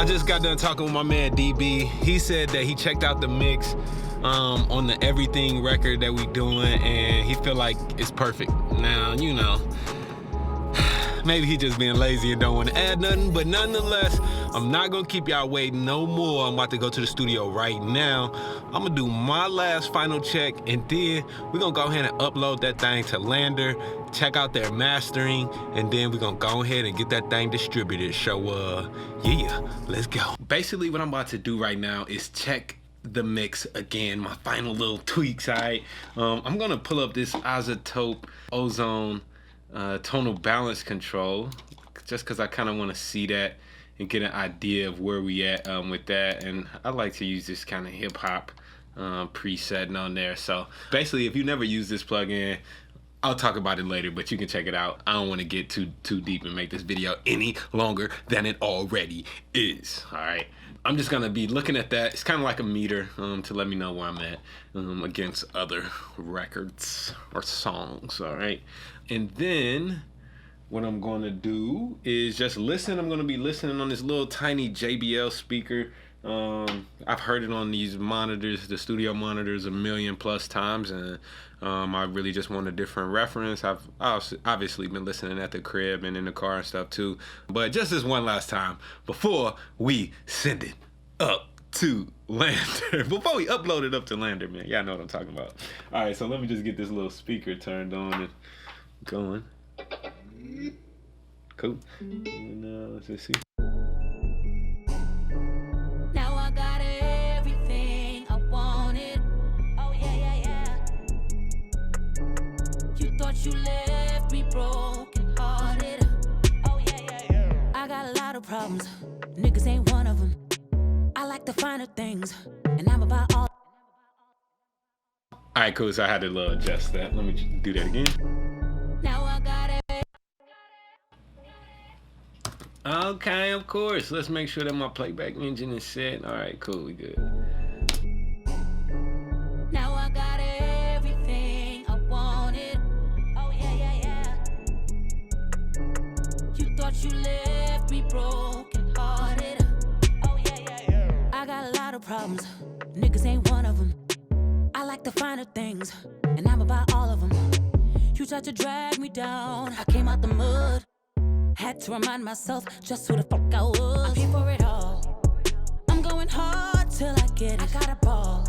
I just got done talking with my man DB. He said that he checked out the mix on the Everything record that we doing, and he feel like it's perfect. Now, you know, maybe he just being lazy and don't want to add nothing, but nonetheless, I'm not gonna keep y'all waiting no more. I'm about to go to the studio right now. I'm gonna do my last final check, and then we're gonna go ahead and upload that thing to Landr, check out their mastering, and then we're gonna go ahead and get that thing distributed. So, yeah, let's go. Basically, what I'm about to do right now is check the mix again, my final little tweaks, all right? I'm gonna pull up this Isotope Ozone tonal balance control, just because I kind of want to see that and get an idea of where we at with that. And I like to use this kind of hip-hop preset on there. So basically, if you never use this plugin, I'll talk about it later, but you can check it out. I don't want to get too deep and make this video any longer than it already is. All right, I'm just gonna be looking at that. It's kind of like a meter to let me know where I'm at against other records or songs. All right, and then what I'm going to do is just listen. I'm going to be listening on this little tiny JBL speaker. I've heard it on these monitors, the studio monitors, 1,000,000+ times, and I really just want a different reference. I've obviously been listening at the crib and in the car and stuff too, but just this one last time before we send it up to Landr, before we upload it up to Landr, man. Y'all know what I'm talking about. All right, so let me just get this little speaker turned on and going. Cool. And let's see. Now I got everything I wanted. Oh yeah, yeah, yeah. You thought you left me broken hearted. Oh yeah, yeah, yeah. I got a lot of problems. Niggas ain't one of them. I like the finer things, and I'm about all. All right, cool. So I had to adjust that. Let me do that again. Now I got it. Okay, of course. Let's make sure that my playback engine is set. All right, cool. We good. Now I got everything I wanted. Oh yeah, yeah, yeah. You thought you left me broken hearted. Oh yeah, yeah, yeah. I got a lot of problems. Niggas ain't one of them. I like the finer things, and I'm about all of them. You tried to drag me down. I came out the mud. Had to remind myself just who the fuck I was. I'm here for it all. I'm going hard till I get it. I got a ball.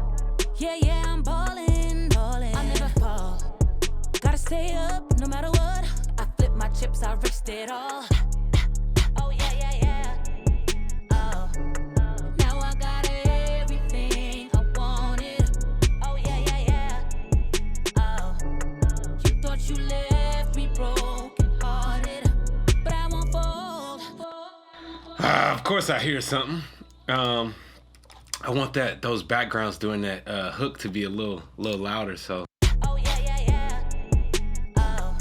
Yeah, yeah, I'm ballin', ballin'. I never fall. Gotta stay up no matter what. I flip my chips, I risked it all. Oh yeah, yeah, yeah. Oh. Now I got everything I wanted. Oh yeah, yeah, yeah. Oh. You thought you left me broken hearted. Of course I hear something. I want those backgrounds doing that hook to be a little louder, so. Oh yeah, yeah, yeah. Oh.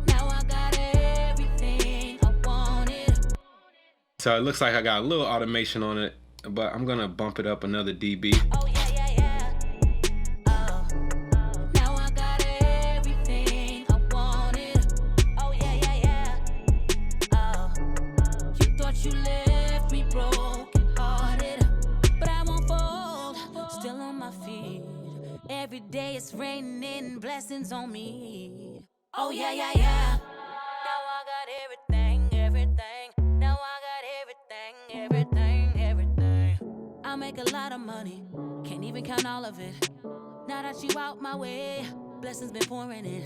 Now I got everything I wanted. So it looks like I got a little automation on it, but I'm gonna bump it up another dB. Oh yeah, yeah, yeah. Oh. Now I got everything I wanted. Oh yeah, yeah, yeah. Oh. You thought you left me broken hearted, but I won't fold. Still on my feet. Every day it's raining blessings on me. Oh yeah, yeah, yeah. Now I got everything, everything. Now I got everything, everything. I make a lot of money, can't even count all of it. Now that you out my way, blessings been pouring in.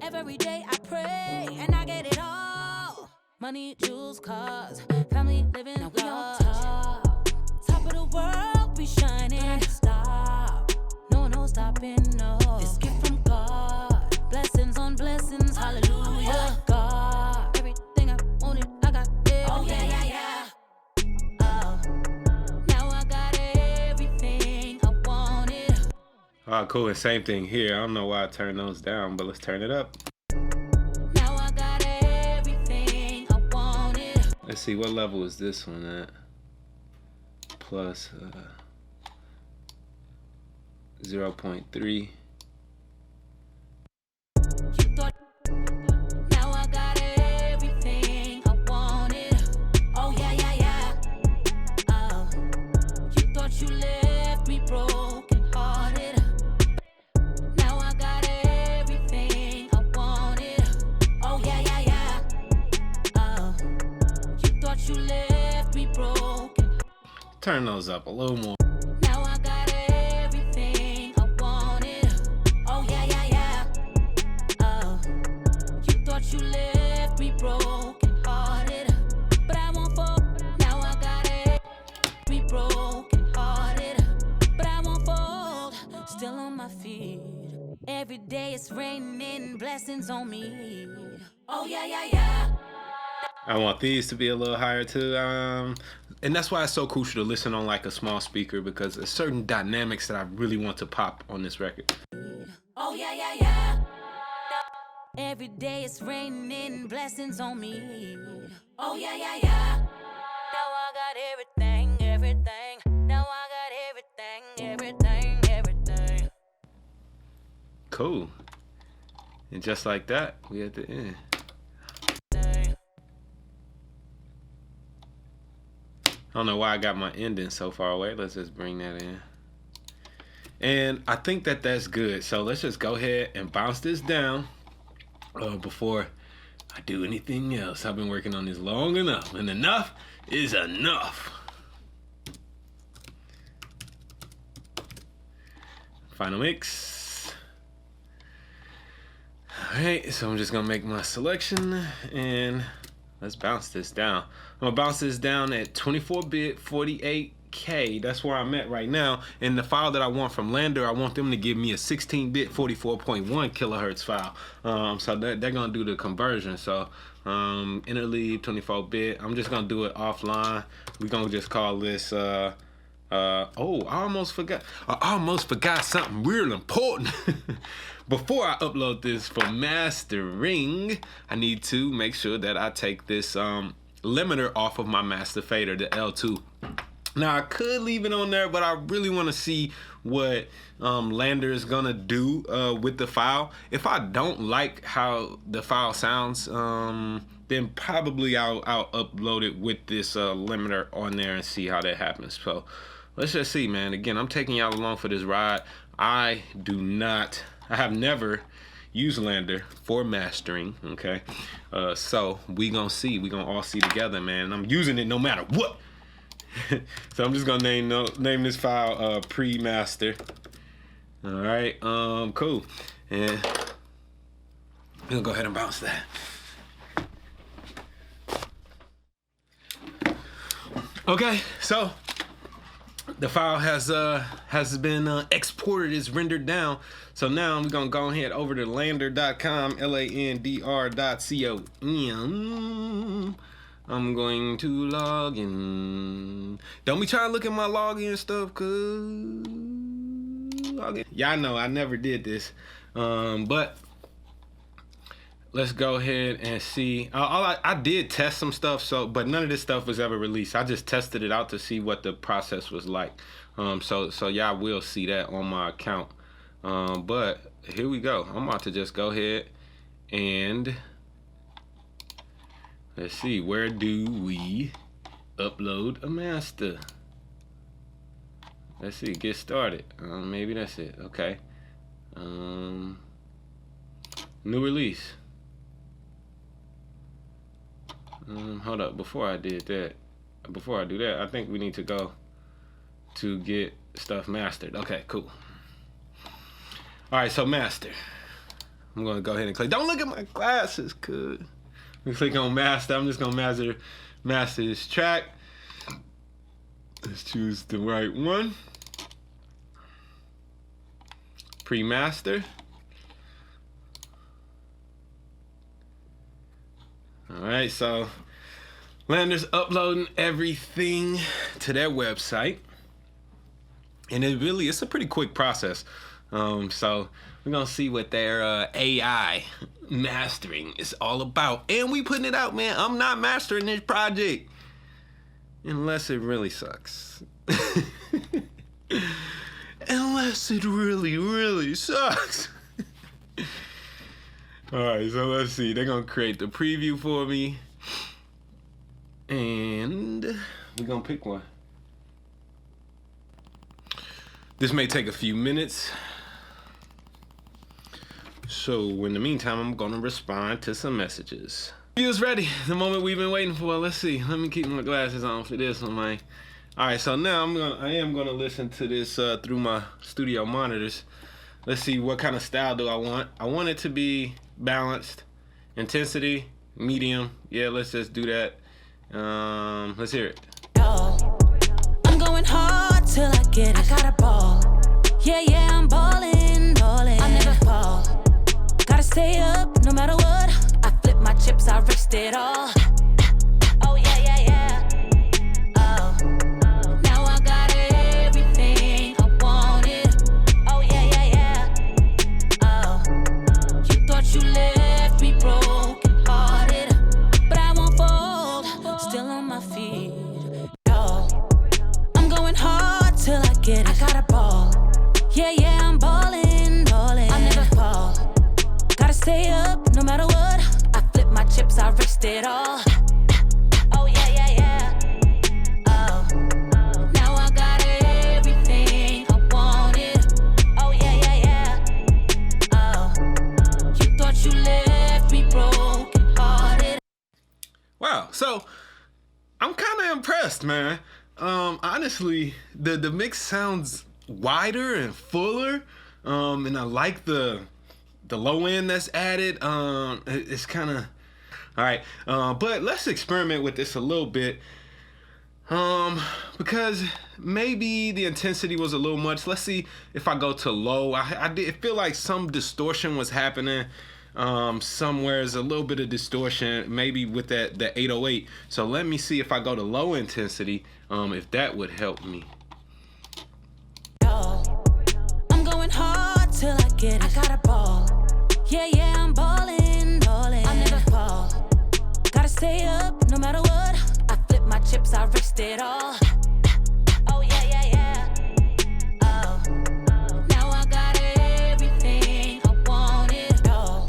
Every day I pray and I get it all. Money, jewels, cars, family living now we on top. Top of the world, we shining. Don't stop, no stopping, no. This gift from God, blessings on blessings, hallelujah. Oh God, everything I wanted, I got it. Oh yeah, yeah, yeah. Oh, now I got everything I wanted. Oh, cool. And same thing here. I don't know why I turned those down, but let's turn it up. Now I got everything I wanted. Let's see, what level is this one at? Plus 0.3. You thought. Now I got everything I wanted. Oh yeah, yeah, yeah. turn those up a little more. Now I got everything I wanted. Oh yeah, yeah, yeah. Oh, you thought you left me broken hearted, but I won't fall. Now I got me broken hearted, but I won't fold. Still on my feet. Every day it's raining blessings on me. Oh yeah, yeah, yeah. I want these to be a little higher too. And that's why it's so crucial to listen on like a small speaker, because there's certain dynamics that I really want to pop on this record. Oh yeah, yeah, yeah. Every day it's raining blessings on me. Oh yeah, yeah, yeah. Now I got everything, everything. Now I got everything, everything, everything. Cool. And just like that, we at the end. I don't know why I got my ending so far away. Let's just bring that in. And I think that that's good. So let's just go ahead and bounce this down before I do anything else. I've been working on this long enough, and enough is enough. Final mix. All right, so I'm just gonna make my selection and let's bounce this down. I'm gonna bounce this down at 24-bit 48K. That's where I'm at right now. And the file that I want from Landr, I want them to give me a 16-bit 44.1 kilohertz file. So they're gonna do the conversion. So interleave 24-bit. I'm just gonna do it offline. We're gonna just call this oh, I almost forgot something real important. Before I upload this for mastering, I need to make sure that I take this limiter off of my master fader, the L2. Now I could leave it on there, but I really want to see what Landr is gonna do with the file. If I don't like how the file sounds, then probably I'll upload it with this limiter on there and see how that happens. So let's just see, man. Again, I'm taking y'all along for this ride. I have never used Landr for mastering, okay? So we gonna all see together, man. I'm using it no matter what. So I'm just gonna name this file pre-master. All right, cool. And we're gonna go ahead and bounce that. Okay, so the file has been exported, it's rendered down. So now I'm gonna go ahead over to landr.com, landr.com. I'm going to log in. Don't be trying to look at my login stuff, cause y'all know I never did this. But let's go ahead and see. I did test some stuff, but none of this stuff was ever released. I just tested it out to see what the process was like. So y'all will see that on my account. But here we go. I'm about to just go ahead and let's see, where do we upload a master? Let's see, get started. Maybe that's it. Okay. New release. Hold up, before I do that, I think we need to go to get stuff mastered. Okay, cool. All right, so master. I'm gonna go ahead and click. Don't look at my glasses, cuz. We click on master. I'm just gonna master this track. Let's choose the right one. Pre-master. All right, so Landr's uploading everything to their website, and it's a pretty quick process. So we're gonna see what their AI mastering is all about, and we putting it out, man. I'm not mastering this project unless it really sucks. Unless it really, really sucks. All right, so let's see. They're gonna create the preview for me, and we're gonna pick one. This may take a few minutes. So in the meantime, I'm gonna respond to some messages. Video's ready, the moment we've been waiting for. Let's see, let me keep my glasses on for this one, man. All right, so now I am gonna listen to this through my studio monitors. Let's see what kind of style do I want. I want it to be balanced, intensity, medium. Yeah, let's just do that. Let's hear it. I'm going hard till I get it. I got a ball. Yeah, yeah, I'm ballin', ballin'. I never fall. Gotta stay up no matter what. I flip my chips, I risked it all. Oh yeah, yeah, yeah. Oh, now I got everything I wanted. Oh yeah, yeah, yeah. Oh, you thought you left me broken hearted, but I won't fold. Still on my feet. Oh, I'm going hard till I get it. I got a ball. Yeah, yeah, I'm ballin', ballin'. I never fall. Gotta stay up no matter what. I flip my chips, I risked it all. Oh yeah, yeah, yeah. Oh, now I got everything I wanted. Oh yeah, yeah, yeah. Oh, you thought you left me broken hearted. Wow, so I'm kind of impressed, man. Honestly, the mix sounds wider and fuller, and I like the low end that's added. It's kind of all right, but let's experiment with this a little bit, because maybe the intensity was a little much. Let's see if I go to low. I did feel like some distortion was happening. Somewhere is a little bit of distortion, maybe with the 808. So let me see if I go to low intensity, if that would help me. I'm going hard till I get it. I got a ball. Yeah, yeah, I'm ballin', ballin'. I never fall. Gotta stay up no matter what. I flip my chips, I risked it all. Oh yeah, yeah, yeah. Oh, now I got everything I wanted. Oh,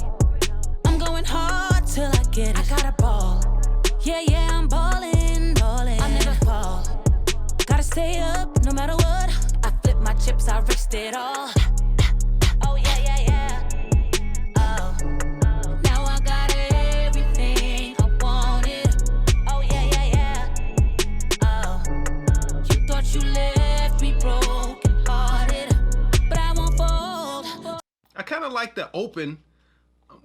I'm going hard till I get it. I got a ball. Yeah, yeah, I'm ballin', ballin'. I never fall. Gotta stay up no matter what. I flip my chips, I risked it all. Oh yeah, yeah, yeah. Oh, now I got everything I wanted. Oh yeah, yeah, yeah. Oh, you thought you left me broken hearted, but I won't fold. I kind of like the open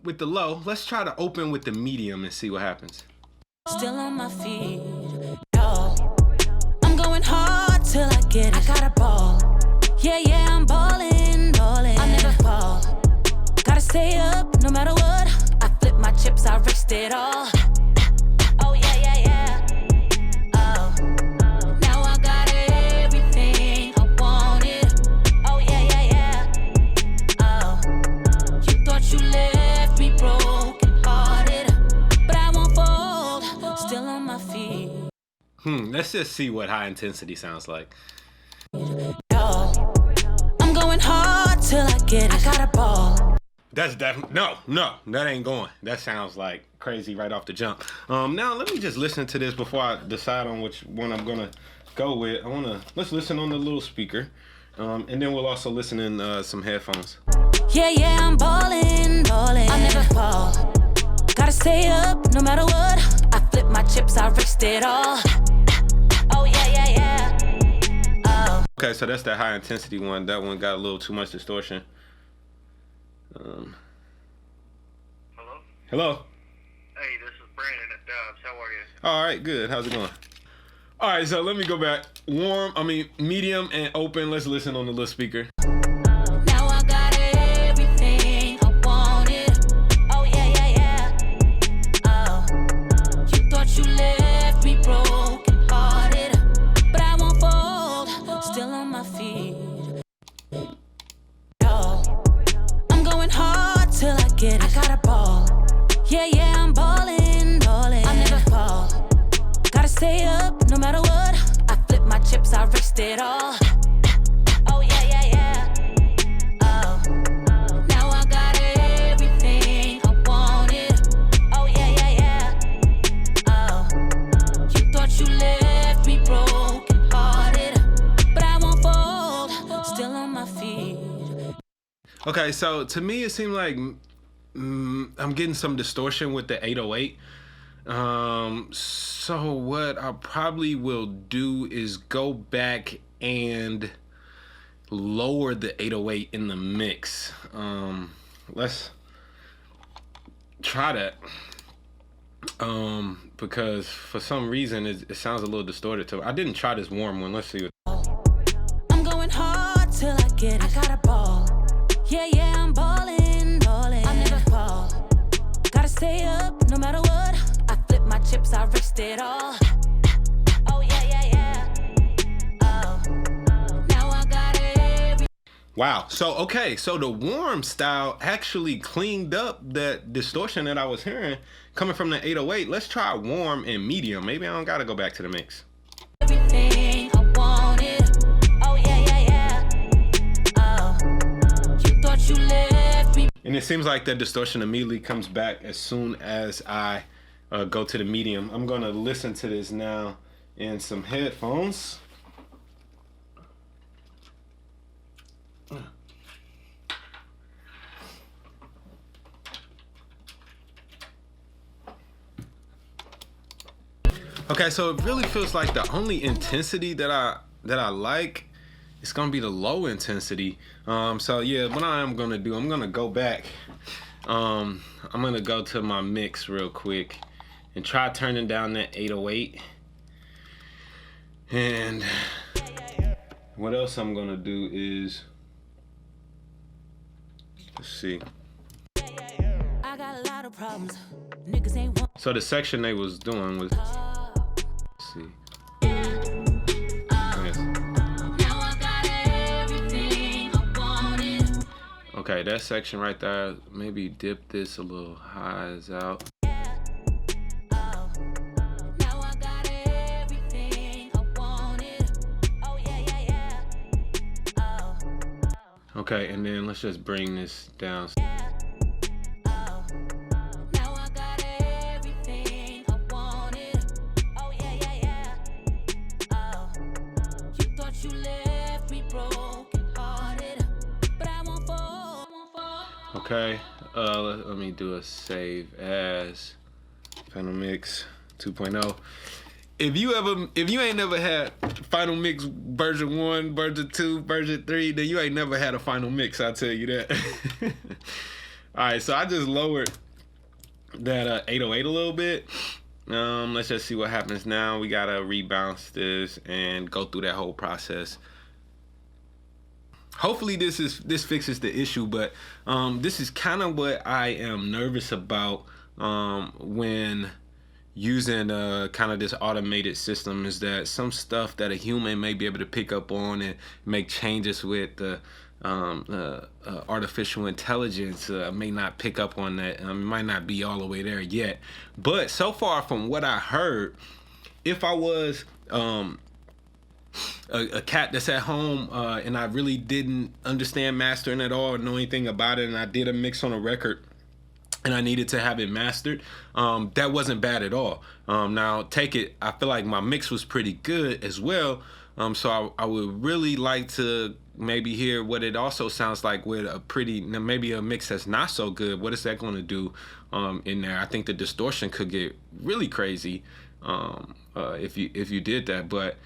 with the low. Let's try to open with the medium and see what happens. Still on my feet. Oh, I'm going hard till I get it. I got a ball. Yeah, yeah, I'm ballin', ballin'. I never fall. Gotta stay up no matter what. I flip my chips, I risked it all. Oh yeah, yeah, yeah. Oh, now I got everything I wanted. Oh yeah, yeah, yeah. Oh, you thought you left me broken hearted, but I won't fold. Still on my feet. Let's just see what high intensity sounds like. I'm going hard till I get it. I got a ball. That's definitely no, that ain't going. That sounds like crazy right off the jump. Now let me just listen to this before I decide on which one I'm gonna go with. Let's listen on the little speaker, and then we'll also listen in some headphones. Yeah, yeah, I'm ballin', ballin'. I never fall. Gotta stay up no matter what. I flip my chips, I risked it all. Oh yeah, yeah, yeah. Oh. Okay, so that's that high intensity one. That one got a little too much distortion. Hello? Hello. Hey, this is Brandon at Dobbs. How are you? All right, good. How's it going? All right, so let me go back. Medium and open. Let's listen on the little speaker. Now I got everything I wanted. Oh yeah, yeah, yeah. Oh, you thought you left me broken hearted, but I won't fold. Still on my feet. Oh, I'm going hard till I get it. I got a ball. Yeah, yeah, I'm ballin', ballin'. I never fall. Gotta stay up no matter what. I flip my chips, I risked it all. Oh yeah, yeah, yeah. Oh, now I got everything I wanted. Oh yeah, yeah, yeah. Oh, you thought you left me broken hearted, but I won't fold. Still on my feet. Okay, so to me it seemed like I'm getting some distortion with the 808. So what I probably will do is go back and lower the 808 in the mix. Let's try that. Because for some reason it sounds a little distorted too. I didn't try this warm one. Let's see what. I'm going hard till I get it. I got a ball. Yeah, I'm ballin'. I never fall. Gotta stay up no matter what. I flip my chips, I risked it all. Oh yeah. Oh, now I got it. Wow. So okay, so the warm style actually cleaned up that distortion that I was hearing coming from the 808. Let's try warm and medium. Maybe I don't gotta go back to the mix. Everything I wanted. Oh yeah. Oh, you thought you left me. And it seems like that distortion immediately comes back as soon as I go to the medium. I'm gonna listen to this now in some headphones. Okay, so it really feels like the only intensity that I like is gonna be the low intensity. So yeah, what I am gonna do, I'm gonna go back. I'm gonna go to my mix real quick and try turning down that 808. And what else I'm gonna do is, let's see. I got a lot of problems. Niggas ain't want. So the section they was doing was, let's see. Now I got everything I wanted. Okay, that section right there, maybe dip this a little highs out. Oh, now I got everything I wanted. Oh yeah. Oh, Okay, and then let's just bring this down. oh, now I got everything I wanted. Oh yeah. Oh, you thought you left me broken hearted, but I won't fall. Okay, let me do a save as Final Mix 2.0. If you ain't never had Final Mix version 1, version 2, version 3, then you ain't never had a Final Mix, I'll tell you that. Alright, so I just lowered that 808 a little bit. Let's just see what happens now. We gotta rebounce this and go through that whole process. Hopefully this fixes the issue, but this is kind of what I am nervous about when using kind of this automated system, is that some stuff that a human may be able to pick up on and make changes with the artificial intelligence may not pick up on that. Might not be all the way there yet, but so far from what I heard, if I was a cat that's at home and I really didn't understand mastering at all or know anything about it, and I did a mix on a record and I needed to have it mastered, that wasn't bad at all. Now take it, I feel like my mix was pretty good as well. So I would really like to maybe hear what it also sounds like with a pretty, maybe a mix that's not so good. What is that going to do in there? I think the distortion could get really crazy if you did that, but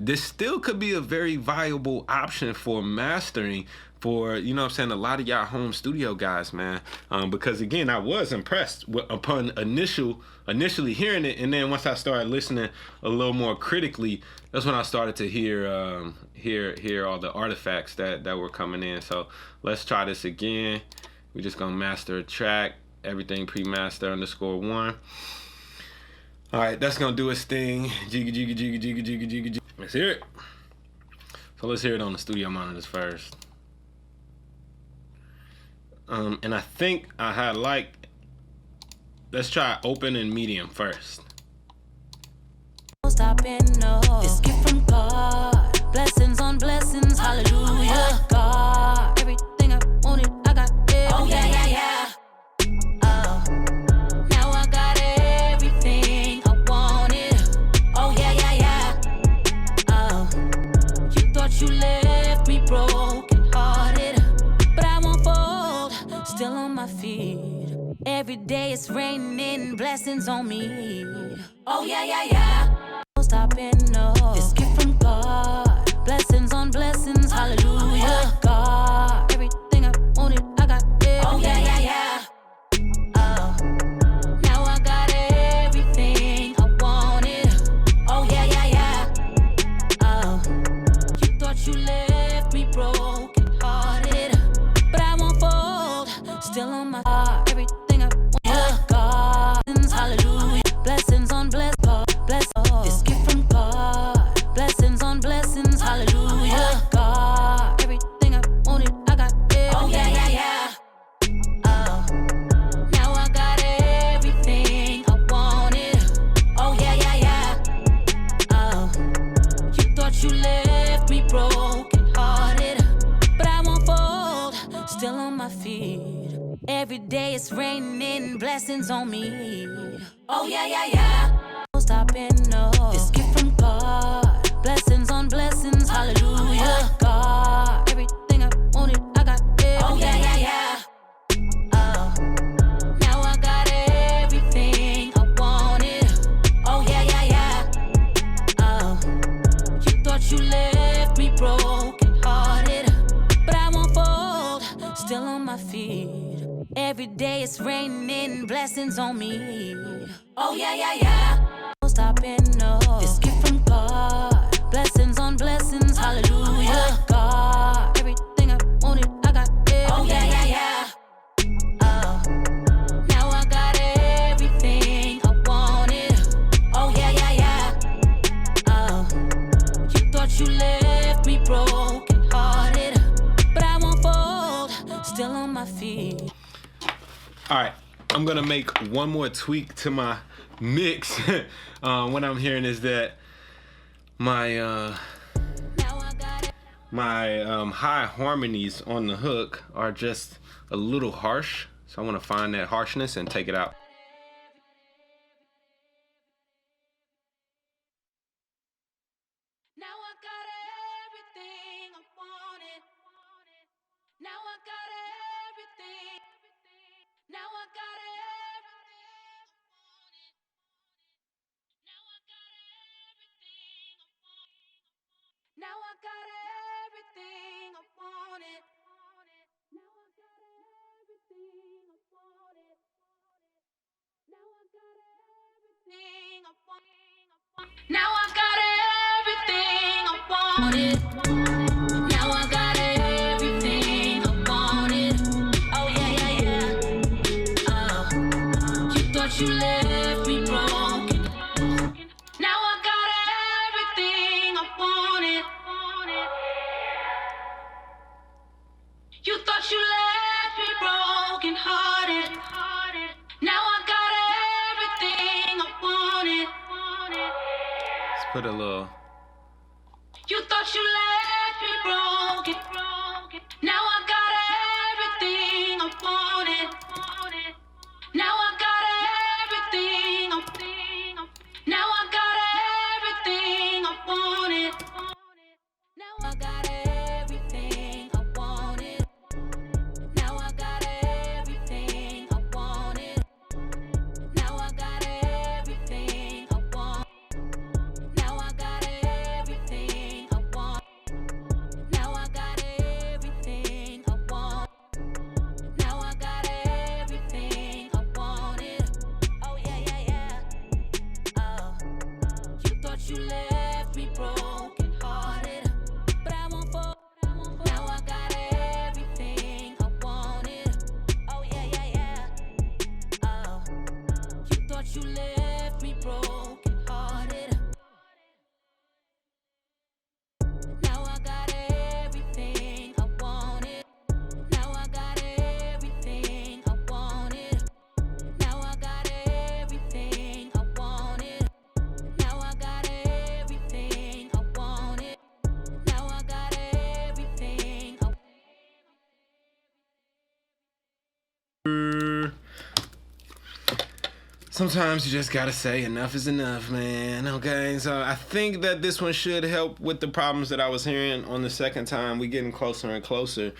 this still could be a very viable option for mastering for, you know what I'm saying, a lot of y'all home studio guys, man. Because again, I was impressed upon initially hearing it, and then once I started listening a little more critically, that's when I started to hear all the artifacts that were coming in. So let's try this again. We're just gonna master a track, everything pre-master _1. All right, that's gonna do its thing. Jiggy, jiggy, jiggy, jiggy, jiggy, jiggy, jiggy. Let's hear it. So let's hear it on the studio monitors first. And I think I had let's try open and medium first. Stopping, no. This gift from God, blessings on blessings, hallelujah. God, everything I wanted, I got it. Oh yeah. Oh, now I got everything I wanted. Oh yeah. Oh, you thought you left me broken hearted, but I won't fold, still on my feet. Every day it's raining blessings on me. Oh yeah, yeah, yeah. Don't stop and no. This gift from God. Blessings on blessings, hallelujah. God, everything I wanted, I got it. Oh yeah, yeah, yeah. Oh, now I got everything I wanted. Oh yeah, yeah, yeah. Oh, you thought you left me broken hearted, but I won't fold. Still on my heart, everything I wanted. God, hallelujah. Blessings on blessings, bless. This gift from God. Blessings on blessings, hallelujah. God, everything I wanted, I got it. Oh yeah, yeah, yeah. Oh, now I got everything I wanted. Oh yeah, yeah, yeah. Oh, you thought you left me broken hearted, but I won't fold. Still on my feet. Every day it's raining blessings on me. Oh yeah, yeah, yeah. Don't stop and no. This gift from God. Blessings on blessings, hallelujah. God, everything I wanted, I got it. Oh yeah, yeah, yeah. Oh, now I got everything I wanted. Oh yeah, yeah, yeah. Oh, you thought you left me broken hearted, but I won't fold. Still on my feet. Every day it's raining blessings on me. Oh yeah, yeah, yeah. Don't stop and no. This gift from God. Blessings on blessings, hallelujah. God, everything I wanted, I got it. Oh yeah, yeah, yeah. Oh, now I got everything I wanted. Oh yeah, yeah, yeah. Oh, you thought you left me broken hearted, but I won't fold. Still on my feet. All right, I'm gonna make one more tweak to my mix. What I'm hearing is that my high harmonies on the hook are just a little harsh, so I want to find that harshness and take it out. Now I got everything I wanted. Now I got everything. Now I got everything I wanted. Now I got everything I wanted. Now I got everything I wanted. Now I got everything I wanted. Now I got everything I wanted. Now I got everything I wanted. Now I got everything I wanted. Oh yeah, yeah, yeah. Oh, you thought you left me broken. Now I got everything I wanted. You thought you left me broken hearted. Now I got everything I wanted. Let's put a little. You thought you left me broken. Now I got everything I wanted. Now I got everything. Now I got everything I wanted. Now I got everything I wanted. Now I got everything I wanted. Now I got everything I want. Now I got everything I want. Now I got everything I want. Now I got everything I wanted. Oh yeah, yeah, yeah. Oh, you thought you left me broken hearted, but I won't fall. Now I got everything I wanted. Oh yeah, yeah, yeah. Oh, you thought you left me broken hearted. Now I got everything I wanted. Now I got everything I wanted. Now I got everything I wanted. Now I got everything I wanted. Now I got everything I Sometimes you just gotta say enough is enough, man. Okay, so I think that this one should help with the problems that I was hearing on the second time. We getting closer and closer.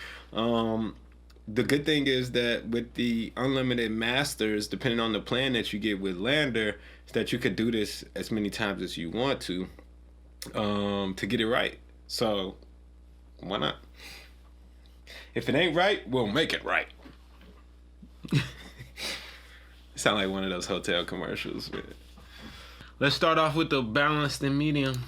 the good thing is that with the unlimited masters, depending on the plan that you get with Landr, is that you could do this as many times as you want to get it right. So why not? If it ain't right, we'll make it right. Sound like one of those hotel commercials, man. Let's start off with the balanced and medium.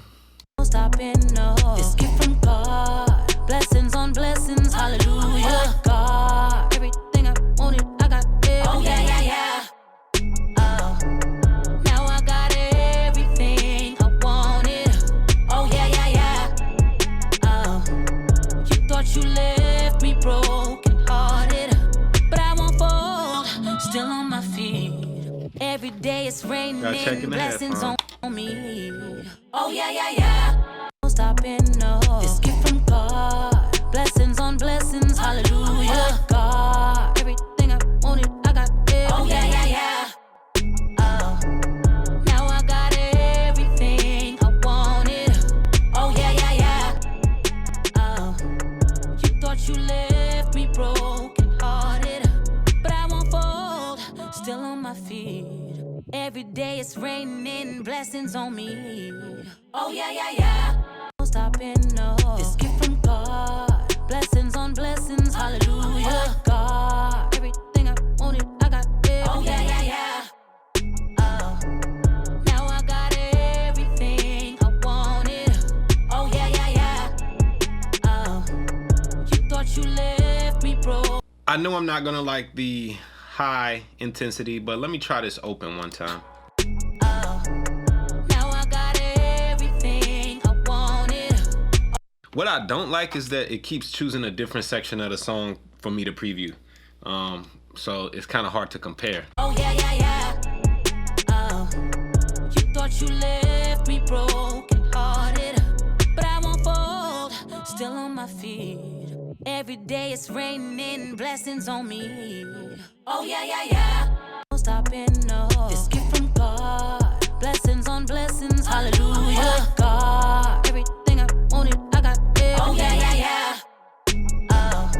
Stopping, no. This gift from God. Blessings on blessings, hallelujah. God, everything I wanted, I got it. Oh yeah, yeah, yeah. Oh, now I got everything I wanted. Oh yeah, yeah, yeah. Oh, you thought you left me broken hearted, but I won't fold. Still on my feet. Every day it's raining, blessings on me. Oh yeah, yeah, yeah. Stopping, no. This gift from God. Blessings on blessings, hallelujah. God, everything I wanted, I got it. Oh yeah, yeah, yeah. Oh, now I got everything I wanted. Oh yeah, yeah, yeah. Oh, you thought you left me broken hearted, but I won't fold. Still on my feet. Every day it's raining, blessings on me. Oh yeah, yeah, yeah. Stopping, no. This gift from God. Blessings on blessings, hallelujah. God, everything I wanted, I got it. Oh yeah, yeah, yeah. Oh, now I got everything I wanted. Oh yeah, yeah, yeah. Oh, you thought you left me broke. I know I'm not gonna like the high intensity, but let me try this open one time. What I don't like is that it keeps choosing a different section of the song for me to preview. So it's kind of hard to compare. Oh yeah, yeah, yeah. Oh, you thought you left me broken hearted, but I won't fold. Still on my feet. Every day it's raining, blessings on me. Oh yeah, yeah, yeah. Stopping, no. This gift from God. Blessings on blessings, hallelujah. God, everything I wanted, I got it. Oh yeah, yeah, yeah. Oh,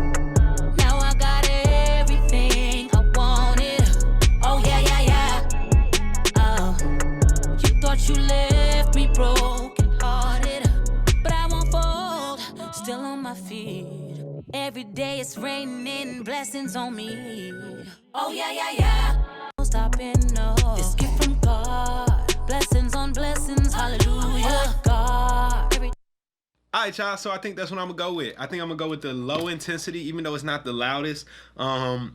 now I got everything I wanted. Oh yeah, yeah, yeah. Oh, you thought you left me broken hearted, but I won't fold. Still on my feet. Every day it's raining, blessings on me. Oh yeah, yeah, yeah. Stopping, no. This gift from God. Blessings on blessings, hallelujah. God, every. All right, y'all. So I think that's what I'm gonna go with. I think I'm gonna go with the low intensity, even though it's not the loudest. The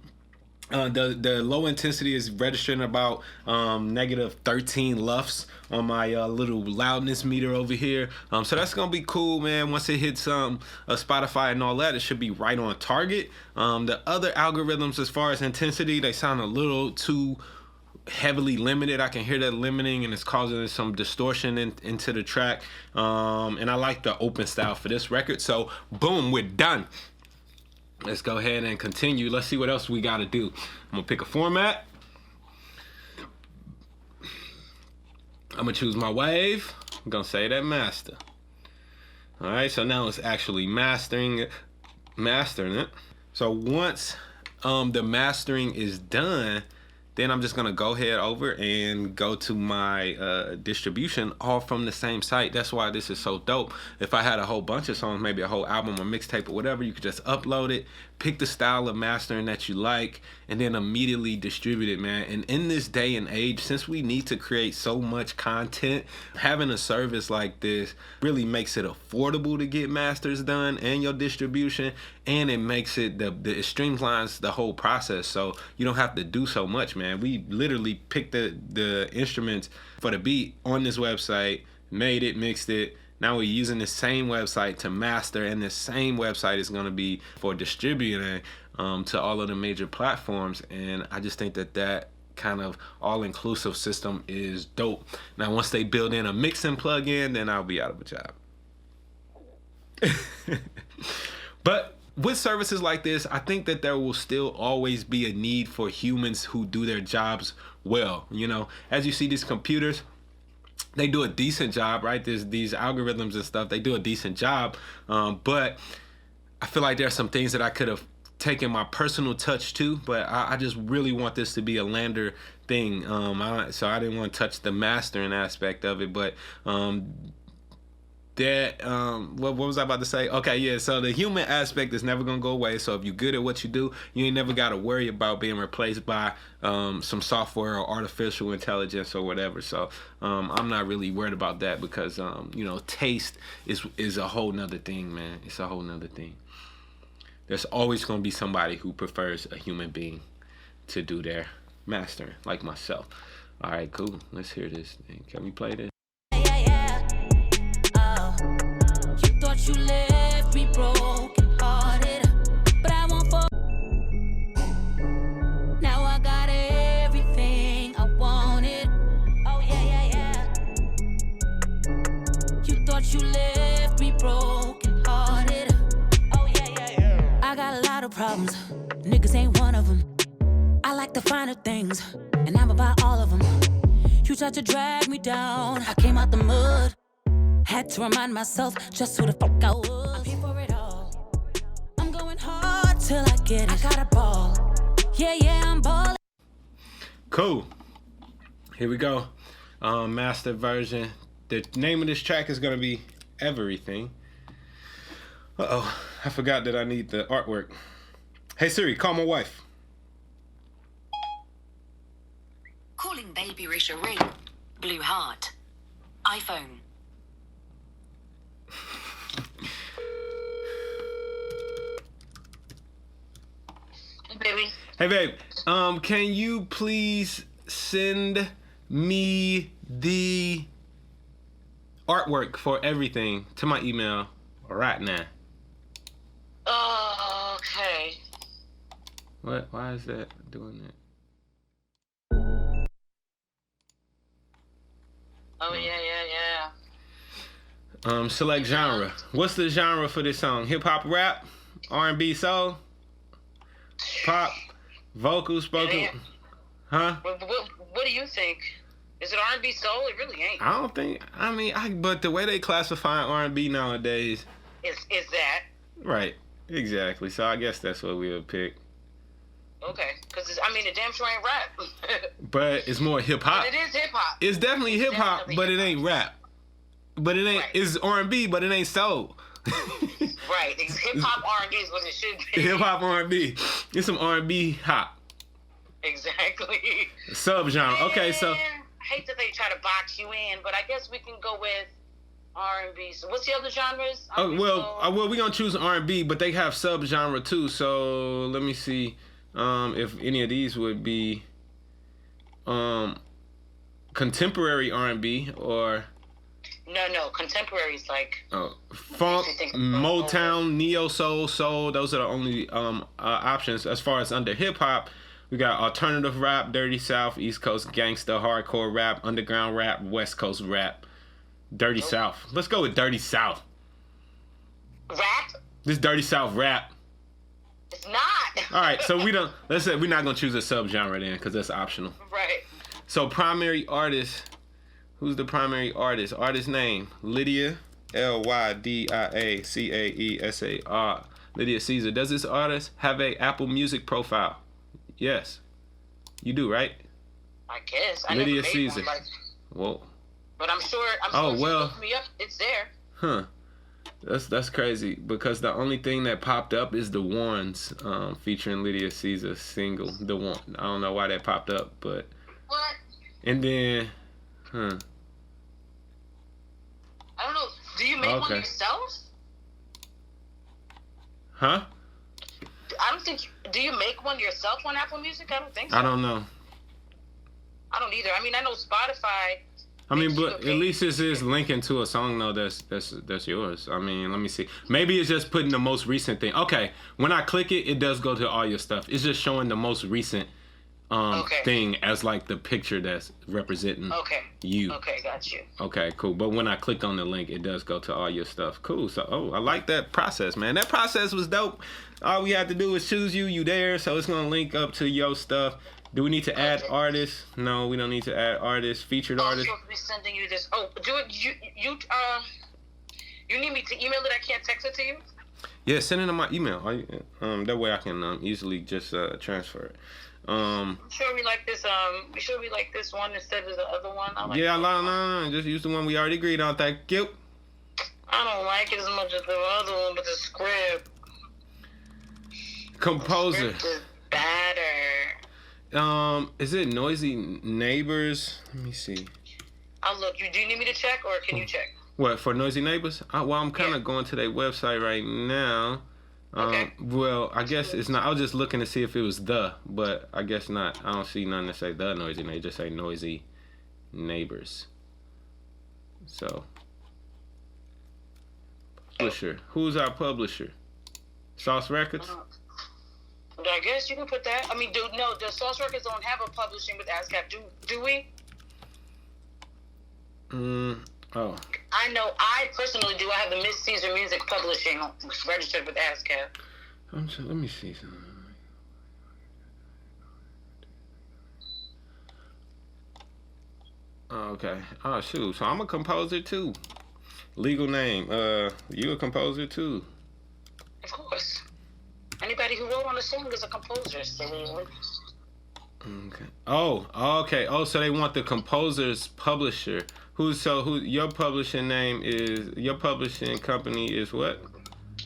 low intensity is registering about negative 13 lufs on my little loudness meter over here. So that's gonna be cool, man. Once it hits Spotify and all that, it should be right on target. The other algorithms, as far as intensity, they sound a little too heavily limited. I can hear that limiting, and it's causing some distortion into the track. And I like the open style for this record. So boom, we're done. Let's go ahead and continue. Let's see what else we got to do. I'm going to pick a format. I'm going to choose my wave. I'm going to say that master. All right, so now it's actually mastering it. So once the mastering is done, then I'm just gonna go ahead over and go to my distribution, all from the same site. That's why this is so dope. If I had a whole bunch of songs, maybe a whole album or mixtape or whatever, you could just upload it, pick the style of mastering that you like, and then immediately distribute it, man. And in this day and age, since we need to create so much content, having a service like this really makes it affordable to get masters done and your distribution, and it makes it it streamlines the whole process, so you don't have to do so much, man. We literally picked the instruments for the beat on this website, made it, mixed it. Now we're using the same website to master, and the same website is going to be for distributing to all of the major platforms. And I just think that kind of all-inclusive system is dope. Now once they build in a mixing plugin, then I'll be out of a job. But with services like this, I think that there will still always be a need for humans who do their jobs well. You know, as you see, these computers, they do a decent job, right? There's these algorithms and stuff, they do a decent job, but I feel like there are some things that I could have taking my personal touch too, but I just really want this to be a Landr thing. So I didn't want to touch the mastering aspect of it, but what was I about to say? Okay, yeah, so the human aspect is never gonna go away. So if you're good at what you do, you ain't never gotta worry about being replaced by some software or artificial intelligence or whatever. So I'm not really worried about that because you know, taste is a whole nother thing, man. It's a whole nother thing. There's always gonna be somebody who prefers a human being to do their mastering, like myself. All right, cool. Let's hear this thing. Can we play this? You left me broken hearted, but I won't fall. Now I got everything I wanted. Oh yeah. You thought you left me broken hearted. Oh yeah. I got a lot of problems, niggas ain't one of them. I like the finer things, and I'm about all of them. You tried to drag me down, I came out the mud. Had to remind myself just who the fuck I was. I'm here for it all. I'm going hard till I get it. I got a ball. Yeah, I'm balling. Cool. Here we go. Master version. The name of this track is gonna be Everything. Uh-oh. I forgot that I need the artwork. Hey Siri, call my wife. Calling baby Risha ring. Blue heart. iPhone. Baby. Hey babe, can you please send me the artwork for Everything to my email right now? Okay. What? Why is that doing that? Oh yeah. Select genre. What's the genre for this song? Hip hop, rap, R&B, soul, pop, vocal, spoken. Huh? What do you think? Is it R&B soul? It really ain't. I don't think. I mean, but the way they classify R&B nowadays. Is that? Right. Exactly. So I guess that's what we'll pick. Okay. Because it damn sure ain't rap. But it's more hip hop. It is hip hop. It's definitely hip hop, but it ain't rap. But it ain't. Right. It's R&B, but it ain't soul. Right. Hip hop R&B is what it should be. Hip hop R&B. It's some R&B hop. Exactly. Subgenre. Okay, so. I hate that they try to box you in, but I guess we can go with R&B. So what's the other genres? Well, we're gonna choose R&B, but they have subgenre too. So let me see if any of these would be contemporary R&B or. No. Contemporary is like funk, Motown, neo soul, soul. Those are the only options. As far as under hip hop, we got alternative rap, dirty south, East Coast gangsta, hardcore rap, underground rap, West Coast rap, dirty south. Let's go with dirty south. Rap? This dirty south rap. It's not. All right, so let's say we're not gonna choose a subgenre then, because that's optional. Right. So primary artist. Who's the primary artist? Artist name, Lydia, Lydia Caesar. Lydia Caesar. Does this artist have a Apple Music profile? Yes. You do, right? I guess. I Lydia never made Caesar. one, like, Whoa. but I'm sure if you look me up, it's there. Huh. That's crazy, because the only thing that popped up is the Ones featuring Lydia Caesar single. The One. I don't know why that popped up, but. What? And then, I don't know. Do you make one yourself? Huh? I don't think. Do you make one yourself on Apple Music? I don't think so. I don't know. I don't either. I mean, I know Spotify. I mean, but at least this is linking to a song though that's yours. I mean, let me see. Maybe it's just putting the most recent thing. Okay, when I click it, it does go to all your stuff. It's just showing the most recent thing as like the picture that's representing you. Okay, got you. Okay, cool. But when I click on the link, it does go to all your stuff. Cool. So, I like that process, man. That process was dope. All we have to do is choose you there, so it's gonna link up to your stuff. Do we need to add artists? No, we don't need to add artists. Featured artists. I'm supposed to be sending you this. Oh, do it. You need me to email it? I can't text it to you. Yeah, send it to my email. That way I can easily just transfer it. Sure we like this. We sure we like this one instead of the other one. I like Yeah, this one. no, just use the one we already agreed on. Thank you. I don't like it as much as the other one, but the script. Composer. The script is better. Is it Noisy Neighborz? Let me see. I'll look. Do you need me to check, or can you check? What, for Noisy Neighborz? Well, I'm kind of going to their website right now. Okay. Well, I guess it's not. I was just looking to see if it was but I guess not. I don't see nothing to say the Noisy Neighborz. Just say Noisy Neighborz. So, publisher. Who's our publisher? Sauce Records? I guess you can put that. I mean, no, the Sauce Records don't have a publishing with ASCAP, do we? Oh. I know I personally do. I have the Miss Caesar Music Publishing registered with ASCAP. Let me see something. Okay. Oh, shoot. So I'm a composer too. Legal name. You a composer too? Of course. Anybody who wrote on a song is a composer. So okay. Oh, okay. Oh, so they want the composer's publisher. Who your publishing name is, your publishing company is what?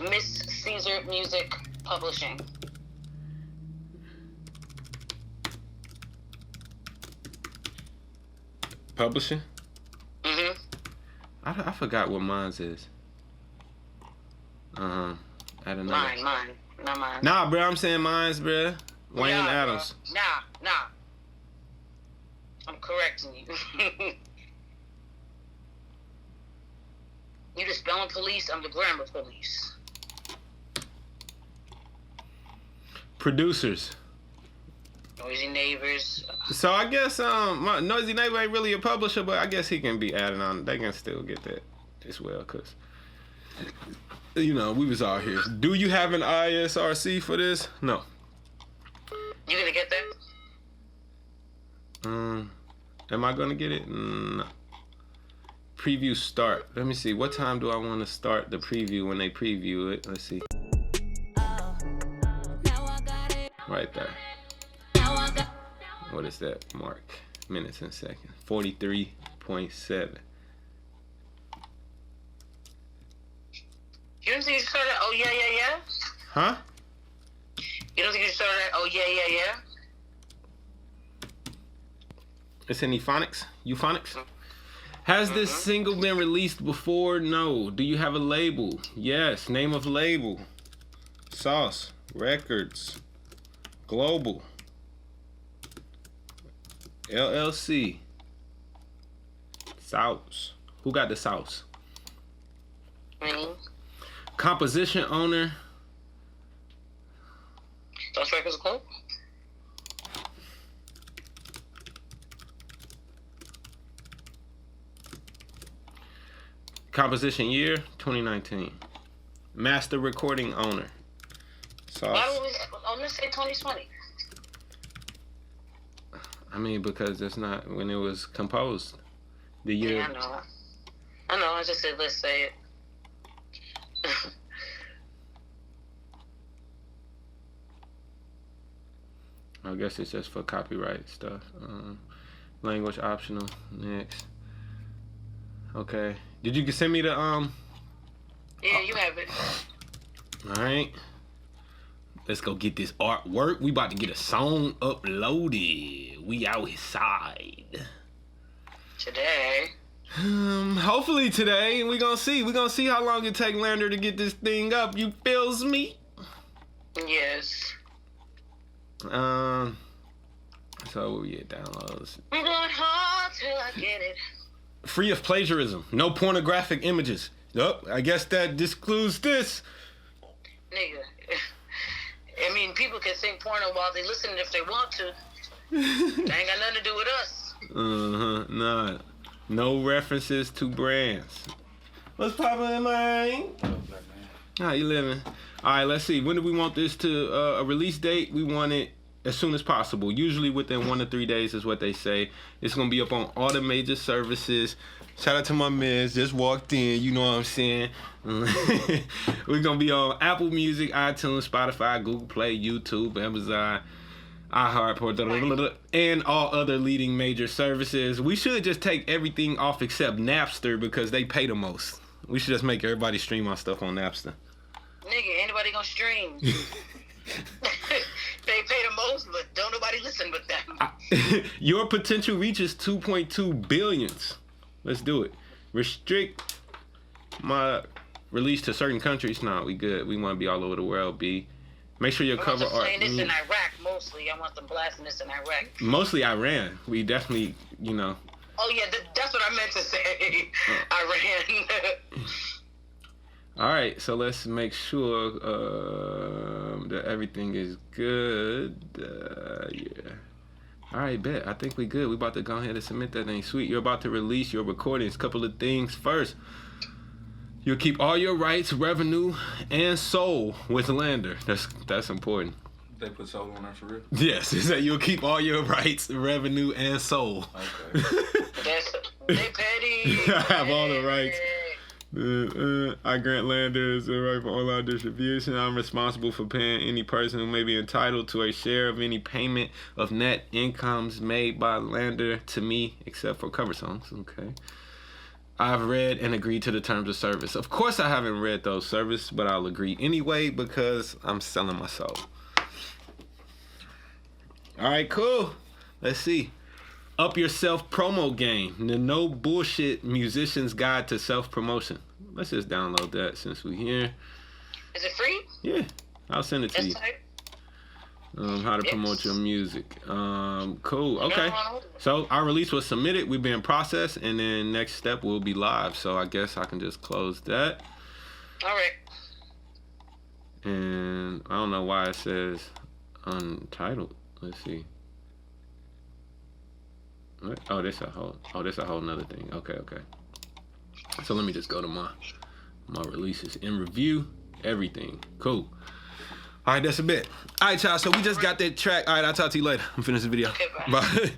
Miss Caesar Music Publishing. Publishing? Mm-hmm. I forgot what mine's is. Add another. Mine. Not mine. Nah, bro, I'm saying mine's, bro. Wayne Nah, Adams. Bro. Nah. I'm correcting you. You the spelling police, I'm the grammar police. Producers. Noisy Neighborz. So I guess my Noisy Neighbor ain't really a publisher, but I guess he can be added on. They can still get that as well, cause we was all here. Do you have an ISRC for this? No. You gonna get that? Am I gonna get it? No. Preview start. Let me see. What time do I want to start the preview when they preview it? Let's see. Right there. What is that mark? Minutes and seconds. 43.7. You don't think you started at, oh yeah? Huh? You don't think you started at, oh yeah? It's in Euphonics? Has this single been released before? No. Do you have a label? Yes. Name of label. Sauce Records. Global. LLC. Sauce. Who got the sauce? Me. Composition owner. Sauce Records Club? Composition year 2019. Master recording owner. Why would let's say 2020? I mean, because that's not when it was composed. The year. Yeah, I know. I just said let's say it. I guess it's just for copyright stuff. Language optional. Next. Okay. Did you send me the Yeah, you have it. All right. Let's go get this artwork. We about to get a song uploaded. We outside. Today. Hopefully today. We gonna see. We gonna see how long it take Landr to get this thing up. You feels me? Yes. So where we at? Downloads. I'm going hard till I get it. Free of plagiarism. No pornographic images. Yup. I guess that discludes this. Nigga. I mean, people can sing porno while they listen if they want to. They ain't got nothing to do with us. Nah. No references to brands. What's poppin', man? How you living? All right, let's see. When do we want this to a release date? We want it as soon as possible. Usually within 1 to 3 days is what they say. It's gonna be up on all the major services. Shout out to my mans. Just walked in. You know what I'm saying? We're going to be on Apple Music, iTunes, Spotify, Google Play, YouTube, Amazon, iHeartPort, and all other leading major services. We should just take everything off except Napster because they pay the most. We should just make everybody stream our stuff on Napster. Nigga, anybody gonna stream? They pay the most, but don't nobody listen with them. Your potential reach is 2.2 billions. Let's do it. Restrict my release to certain countries. Nah, we good. We want to be all over the world, B. Make sure your cover art. Playing this in Iraq mostly. I want them blasting this in Iraq. Mostly Iran. We definitely, you know. Oh yeah, that's what I meant to say. Iran. All right, so let's make sure that everything is good. Yeah. All right, bet. I think we good. We about to go ahead and submit that thing. Sweet. You're about to release your recordings. Couple of things. First, you'll keep all your rights, revenue, and soul with Landr. That's important. They put soul on there for real? Yes, it's that you'll keep all your rights, revenue, and soul. Okay. They petty. I have all the rights. I grant Landr the right for online distribution. I'm responsible for paying any person who may be entitled to a share of any payment of net incomes made by Landr to me, except for cover songs. Okay. I've read and agreed to the terms of service. Of course, I haven't read those services, but I'll agree anyway because I'm selling my soul. All right, cool. Let's see. Up your self-promo game. The no bullshit musician's guide to self-promotion. Let's just download that since we're here. Is it free? Yeah, I'll send it to you. Tight. How to promote your music. Cool. Okay. So our release was submitted. We've been processed, and then next step will be live. So I guess I can just close that. All right. And I don't know why it says untitled. Let's see. What? Oh, this a whole nother thing. Okay. So let me just go to my releases in review. Everything. Cool. All right, that's a bit. All right, y'all. So we just got that track. All right, I'll talk to you later. I'm finished the video. Okay, bye.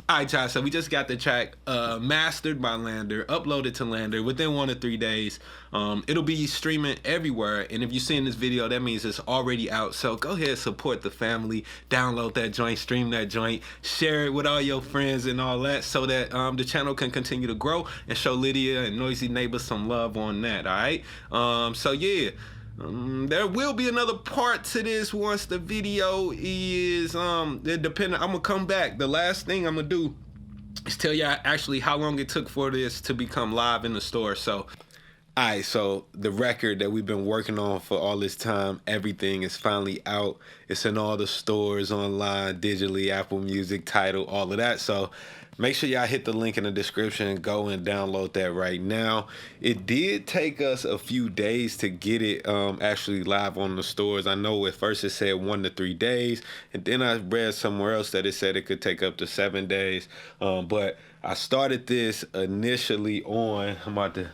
All right, y'all. So we just got the track mastered by Landr, uploaded to Landr within 1 to 3 days. It'll be streaming everywhere. And if you're seeing this video, that means it's already out. So go ahead, support the family, download that joint, stream that joint, share it with all your friends and all that, so that the channel can continue to grow and show Lydia and Noisy Neighborz some love on that. All right. So yeah. There will be another part to this once the video is depending. I'm gonna come back. The last thing I'm gonna do is tell y'all actually how long it took for this to become live in the store. So alright, so the record that we've been working on for all this time, everything is finally out. It's in all the stores, online, digitally, Apple Music, Tidal, all of that. So make sure y'all hit the link in the description and go and download that right now. It did take us a few days to get it actually live on the stores. I know at first it said 1 to 3 days, and then I read somewhere else that it said it could take up to 7 days. But I started this initially on, I'm about to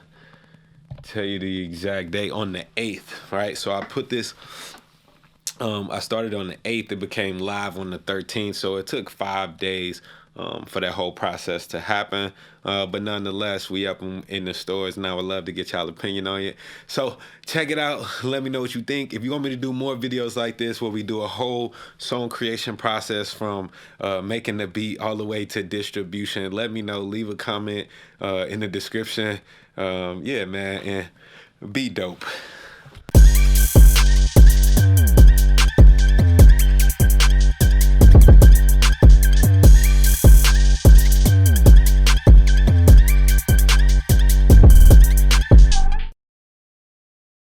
tell you the exact date, on the 8th, right? So I put this, I started on the 8th, it became live on the 13th, so it took 5 days for that whole process to happen, but nonetheless, we up in the stores now. I'd love to get y'all opinion on it, so check it out. Let me know what you think. If you want me to do more videos like this where we do a whole song creation process from making the beat all the way to distribution, let me know. Leave a comment in the description. Yeah, man, and be dope.